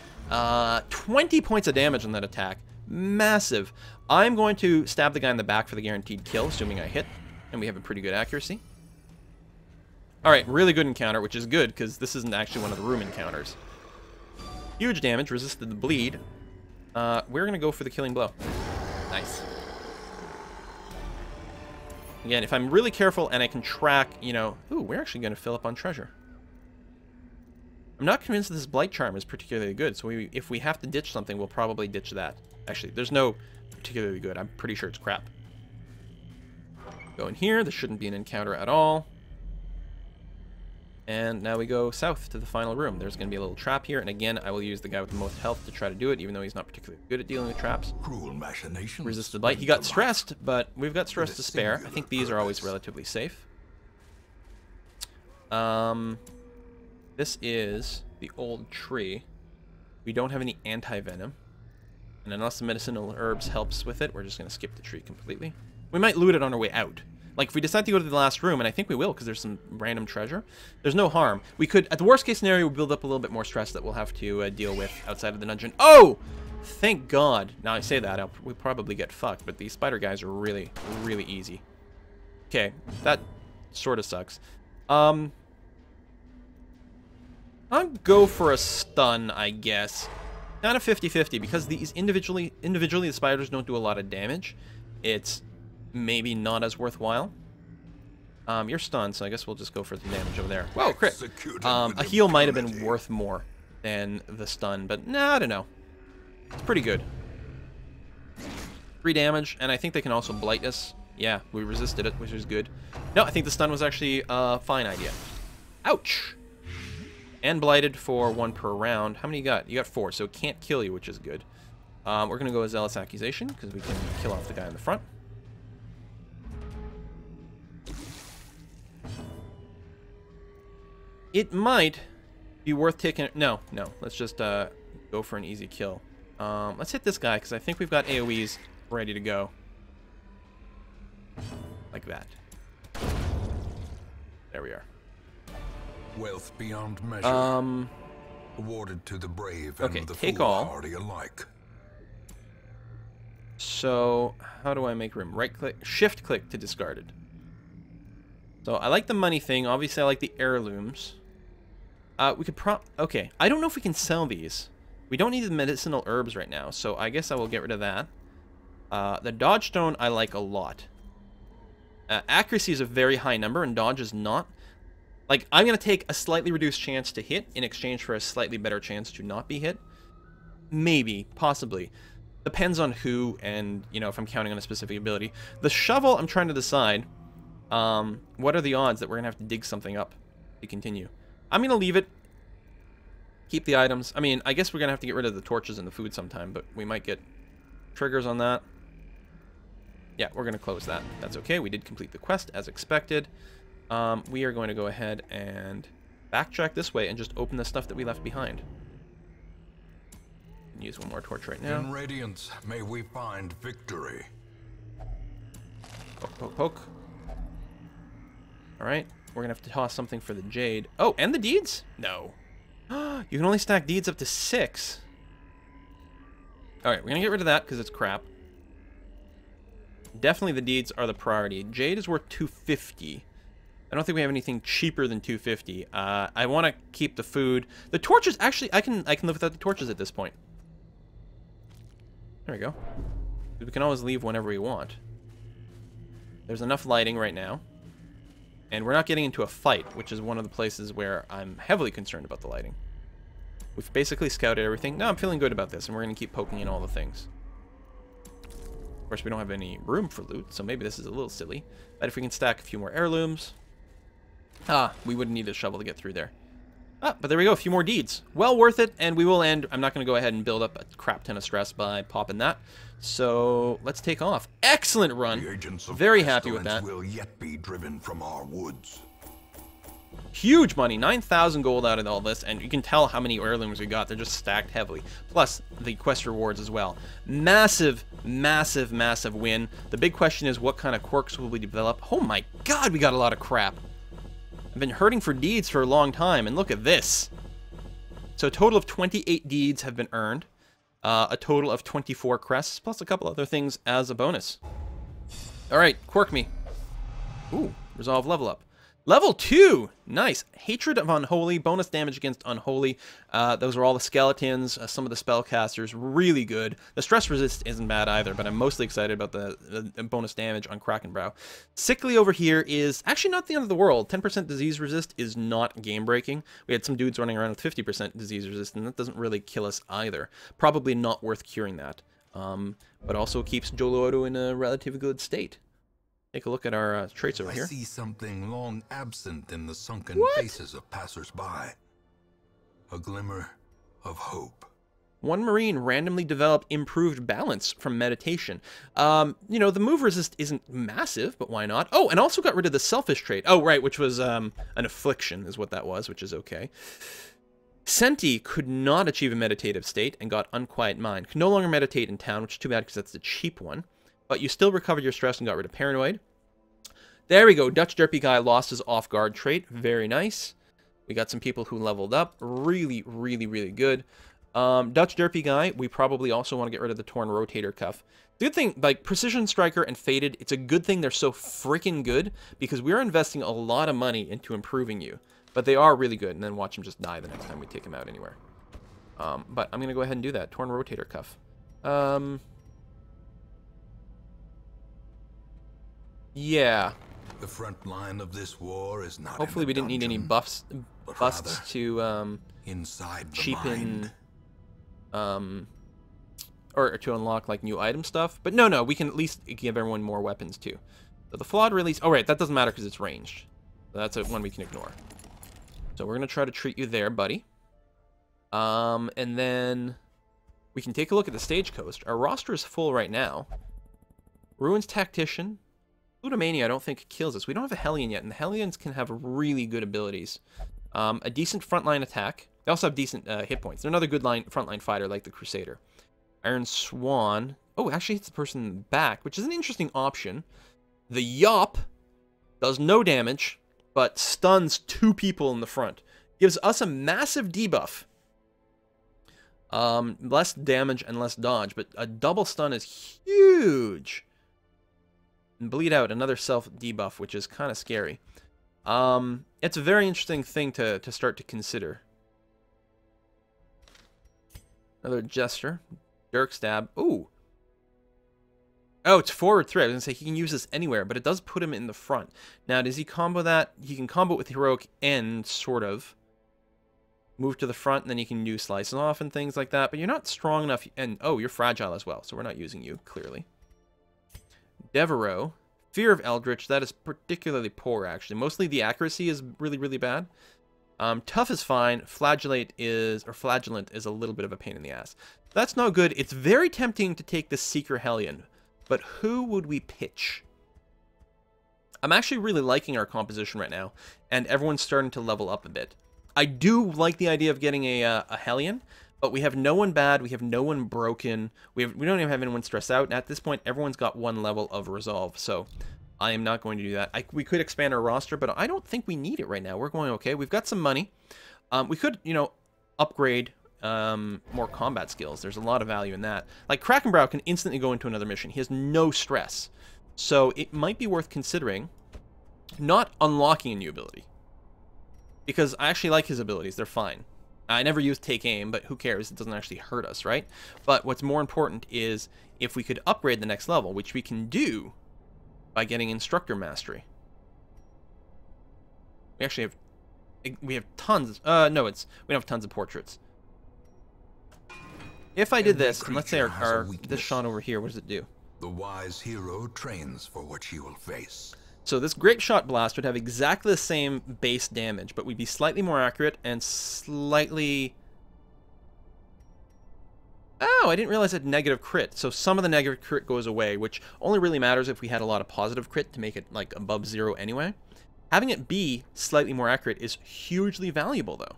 20 points of damage on that attack. Massive. I'm going to stab the guy in the back for the guaranteed kill, assuming I hit, and we have a pretty good accuracy. Alright, really good encounter, which is good, because this isn't actually one of the room encounters. Huge damage, resisted the bleed. We're going to go for the killing blow. Nice. Again, if I'm really careful and I can track, you know... Ooh, we're actually going to fill up on treasure. I'm not convinced this Blight Charm is particularly good, so if we have to ditch something, we'll probably ditch that. Actually, there's no particularly good. I'm pretty sure it's crap. Go in here. This shouldn't be an encounter at all. And now we go south to the final room. There's going to be a little trap here, and again, I will use the guy with the most health to try to do it, even though he's not particularly good at dealing with traps. Cruel machinations. Resist the bite. He got stressed, but we've got stress to spare. I think these are always relatively safe. This is the old tree. We don't have any anti-venom, and unless the medicinal herbs helps with it, we're just going to skip the tree completely. We might loot it on our way out. Like, if we decide to go to the last room, and I think we will, because there's some random treasure, there's no harm. We could, at the worst case scenario, we'll build up a little bit more stress that we'll have to deal with outside of the dungeon. Oh! Thank God. Now I say that, we'll probably get fucked, but these spider guys are really, really easy. Okay, that sort of sucks. I'll go for a stun, I guess. Kind of 50-50, because these individually the spiders don't do a lot of damage. It's maybe not as worthwhile. You're stunned, so I guess we'll just go for the damage over there. Whoa, crit! A heal might have been worth more than the stun, but nah, I don't know. It's pretty good. 3 damage, and I think they can also blight us. Yeah, we resisted it, which is good. No, I think the stun was actually a fine idea. Ouch! And blighted for 1 per round. How many you got? You got 4, so it can't kill you, which is good. We're going to go with Zealous Accusation, because we can kill off the guy in the front. It might be worth taking... No. Let's just go for an easy kill. Let's hit this guy, because I think we've got AoEs ready to go. Like that. There we are. Wealth beyond measure. Awarded to the brave and the foolhardy alike. So, how do I make room? Right click, shift click to discarded. So, I like the money thing. Obviously, I like the heirlooms. We could okay, I don't know if we can sell these. We don't need the medicinal herbs right now, so I guess I will get rid of that. The dodge stone I like a lot. Accuracy is a very high number, and dodge is not. Like, I'm going to take a slightly reduced chance to hit in exchange for a slightly better chance to not be hit. Maybe, possibly. Depends on who and, you know, if I'm counting on a specific ability. The shovel, I'm trying to decide, what are the odds that we're going to have to dig something up to continue. I'm going to leave it. Keep the items. I mean, I guess we're going to have to get rid of the torches and the food sometime, but we might get triggers on that. Yeah, we're going to close that. That's okay. We did complete the quest as expected. We are going to go ahead and backtrack this way and just open the stuff that we left behind. Use one more torch right now. In Radiance, may we find victory. Poke, poke, poke. Alright, we're going to have to toss something for the Jade. Oh, and the deeds? No. You can only stack deeds up to 6. Alright, we're going to get rid of that because it's crap. Definitely the deeds are the priority. Jade is worth 250. I don't think we have anything cheaper than 250. I want to keep the food. The torches, actually, I can live without the torches at this point. There we go. We can always leave whenever we want. There's enough lighting right now. And we're not getting into a fight, which is one of the places where I'm heavily concerned about the lighting. We've basically scouted everything. No, I'm feeling good about this, and we're going to keep poking in all the things. Of course, we don't have any room for loot, so maybe this is a little silly. But if we can stack a few more heirlooms... we wouldn't need a shovel to get through there. But there we go, a few more deeds. Well worth it, and we will end... I'm not going to go ahead and build up a crap ton of stress by popping that. So, let's take off. Excellent run. Very happy with that. Will yet be driven from our woods. Huge money, 9,000 gold out of all this, and you can tell how many heirlooms we got. They're just stacked heavily. Plus, the quest rewards as well. Massive, massive, massive win. The big question is, what kind of quirks will we develop? Oh my god, we got a lot of crap. I've been hurting for deeds for a long time, and look at this. So a total of 28 deeds have been earned. A total of 24 crests, plus a couple other things as a bonus. Alright, quirk me. Ooh, resolve level up. Level 2! Nice. Hatred of Unholy, bonus damage against Unholy. Those are all the skeletons, some of the spellcasters. Really good. The stress resist isn't bad either, but I'm mostly excited about the bonus damage on Krakenbrow. Sickly over here is actually not the end of the world. 10% disease resist is not game-breaking. We had some dudes running around with 50% disease resist, and that doesn't really kill us either. Probably not worth curing that. But also keeps Jolooto in a relatively good state. Take a look at our traits over here. I see something long absent in the sunken faces of passers-by. A glimmer of hope. One Marine randomly developed improved balance from meditation. You know, the move resist isn't massive, but why not? Oh, and also got rid of the selfish trait. Oh, right, which was an affliction is what that was, which is okay. Senti could not achieve a meditative state and got Unquiet Mind. Could no longer meditate in town, which is too bad because that's the cheap one. But you still recovered your stress and got rid of Paranoid. There we go. Dutch Derpy Guy lost his off-guard trait. Very nice. We got some people who leveled up. Really, really, really good. Dutch Derpy Guy, we probably also want to get rid of the Torn Rotator Cuff. Good thing, like Precision Striker and Faded, it's a good thing they're so freaking good because we're investing a lot of money into improving you. But they are really good, and then watch them just die the next time we take them out anywhere. But I'm going to go ahead and do that. Torn Rotator Cuff. Yeah. The front line of this war is not. Hopefully we didn't need any busts to inside cheapen or to unlock like new item stuff. But no, we can at least give everyone more weapons too. So the flawed release. Oh right, that doesn't matter because it's ranged. So that's one we can ignore. So we're gonna try to treat you there, buddy. And then we can take a look at the Stagecoach. Our roster is full right now. Ruins Tactician. Ludomania I don't think kills us. We don't have a Hellion yet, and the Hellions can have really good abilities. A decent frontline attack. They also have decent hit points. They're another good frontline fighter like the Crusader. Iron Swan. Oh, actually hits the person in the back, which is an interesting option. The Yop does no damage, but stuns 2 people in the front. Gives us a massive debuff. Less damage and less dodge, but a double stun is huge. And Bleed Out, another self debuff, which is kind of scary. It's a very interesting thing to start to consider. Another Jester. Dirk Stab. Ooh. Oh, it's forward 3. I was going to say he can use this anywhere, but it does put him in the front. Now, does he combo that? He can combo it with Heroic End, sort of. Move to the front, and then you can use Slice Off and things like that. But you're not strong enough. And, oh, you're fragile as well, so we're not using you, clearly. Devereaux. Fear of Eldritch. That is particularly poor, actually. Mostly the accuracy is really, really bad. Tough is fine. Flagellant is a little bit of a pain in the ass. That's no good. It's very tempting to take the Seeker Hellion. But who would we pitch? I'm actually really liking our composition right now, and everyone's starting to level up a bit. I do like the idea of getting a Hellion, but we have no one bad, we have no one broken, we don't even have anyone stressed out, and at this point, everyone's got one level of resolve, so I am not going to do that. We could expand our roster, but I don't think we need it right now. We're going okay. We've got some money. We could, you know, upgrade more combat skills. There's a lot of value in that. Like, Krakenbrow can instantly go into another mission. He has no stress. So it might be worth considering not unlocking a new ability. Because I actually like his abilities. They're fine. I never use Take Aim, but who cares? It doesn't actually hurt us, right? But what's more important is if we could upgrade the next level, which we can do by getting Instructor Mastery. We actually have tons. No, we don't have tons of portraits. If I did this, and let's say this shot over here, what does it do? The wise hero trains for what she will face. So this Grape Shot Blast would have exactly the same base damage, but we'd be slightly more accurate and slightly... Oh, I didn't realize it had negative crit. So some of the negative crit goes away, which only really matters if we had a lot of positive crit to make it like above 0 anyway. Having it be slightly more accurate is hugely valuable, though.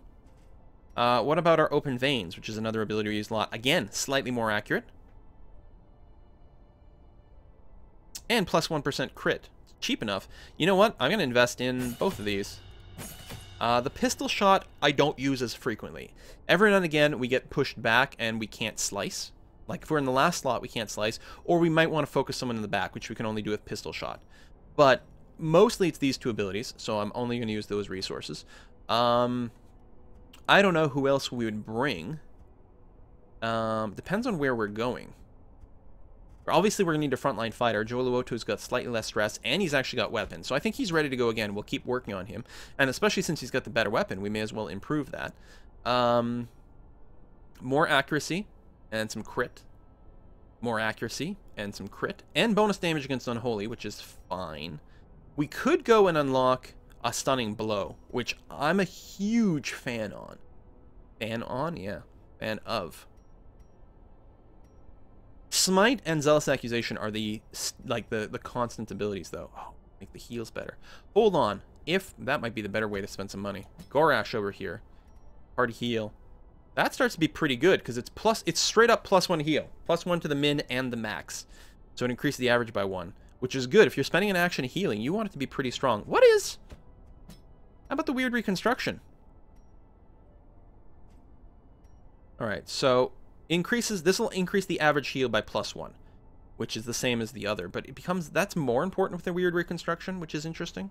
What about our Open Veins, which is another ability we use a lot? Again, slightly more accurate. And plus 1% crit. It's cheap enough. You know what? I'm going to invest in both of these. The Pistol Shot I don't use as frequently. Every now and again, we get pushed back and we can't slice. Like, if we're in the last slot, we can't slice. Or we might want to focus someone in the back, which we can only do with Pistol Shot. But mostly it's these two abilities, so I'm only going to use those resources. I don't know who else we would bring. Depends on where we're going. Obviously, we're going to need a frontline fighter. Joe Luoto's got slightly less stress, and he's actually got weapons. So I think he's ready to go again. We'll keep working on him. And especially since he's got the better weapon, we may as well improve that. More accuracy and some crit. More accuracy and some crit. And bonus damage against Unholy, which is fine. We could go and unlock a Stunning Blow, which I'm a huge fan on. Fan on? Yeah. Fan of. Smite and Zealous Accusation are the constant abilities, though. Oh, make the heals better. Hold on. That might be the better way to spend some money. Gorash over here. Hard heal. That starts to be pretty good, because it's straight up +1 heal. +1 to the min and the max. So it increases the average by 1, which is good. If you're spending an action healing, you want it to be pretty strong. How about the Weird Reconstruction? Alright, so this will increase the average heal by +1, which is the same as the other, but that's more important with the Weird Reconstruction, which is interesting.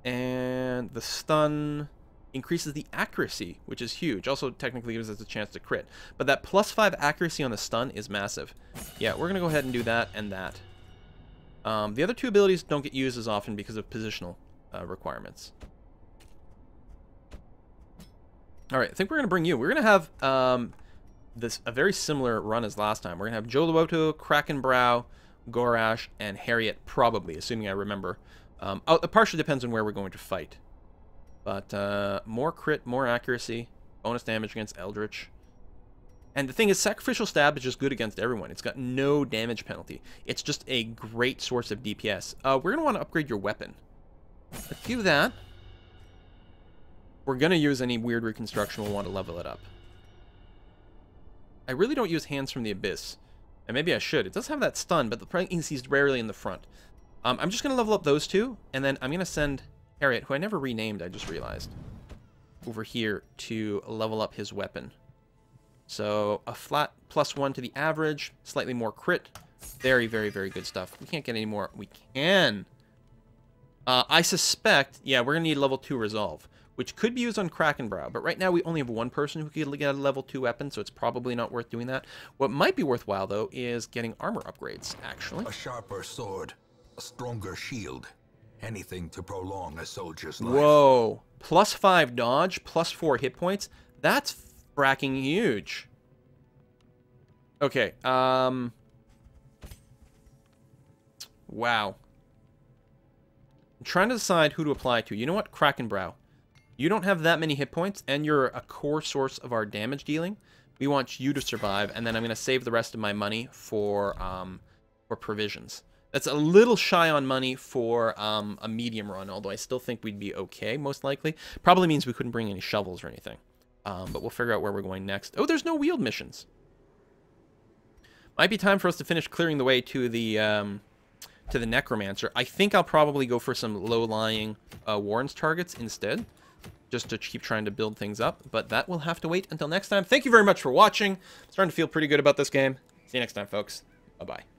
And the stun increases the accuracy, which is huge. Also technically gives us a chance to crit, but that +5 accuracy on the stun is massive. Yeah, we're gonna go ahead and do that and that. The other two abilities don't get used as often because of positional requirements. Alright, I think we're going to bring you. We're going to have a very similar run as last time. We're going to have Joe Luoto, Krakenbrow, Gorash, and Harriet, probably, assuming I remember. It partially depends on where we're going to fight. But more crit, more accuracy, bonus damage against Eldritch. And the thing is, Sacrificial Stab is just good against everyone. It's got no damage penalty. It's just a great source of DPS. We're going to want to upgrade your weapon. Let's do that. We're going to use any Weird Reconstruction. We'll want to level it up. I really don't use Hands from the Abyss. And maybe I should. It does have that stun, but the problem is he's rarely in the front. I'm just going to level up those two, and then I'm going to send Harriet, who I never renamed, I just realized, over here to level up his weapon. So a flat +1 to the average, slightly more crit. Very, very, very good stuff. We can't get any more. We can. I suspect, yeah, we're going to need level 2 resolve, which could be used on Krakenbrow. But right now we only have one person who could get a level 2 weapon, so it's probably not worth doing that. What might be worthwhile, though, is getting armor upgrades, actually. A sharper sword, a stronger shield. Anything to prolong a soldier's life. Whoa. +5 dodge, +4 hit points. That's fracking huge. Okay, wow. I'm trying to decide who to apply to. You know what? Krakenbrow. You don't have that many hit points, and you're a core source of our damage dealing. We want you to survive, and then I'm going to save the rest of my money for provisions. That's a little shy on money for a medium run, although I still think we'd be okay, most likely. Probably means we couldn't bring any shovels or anything. But we'll figure out where we're going next. Oh, there's no Weald missions. Might be time for us to finish clearing the way to the Necromancer. I think I'll probably go for some low-lying Warrens targets instead, just to keep trying to build things up. But that will have to wait until next time. Thank you very much for watching. I'm starting to feel pretty good about this game. See you next time, folks. Bye-bye.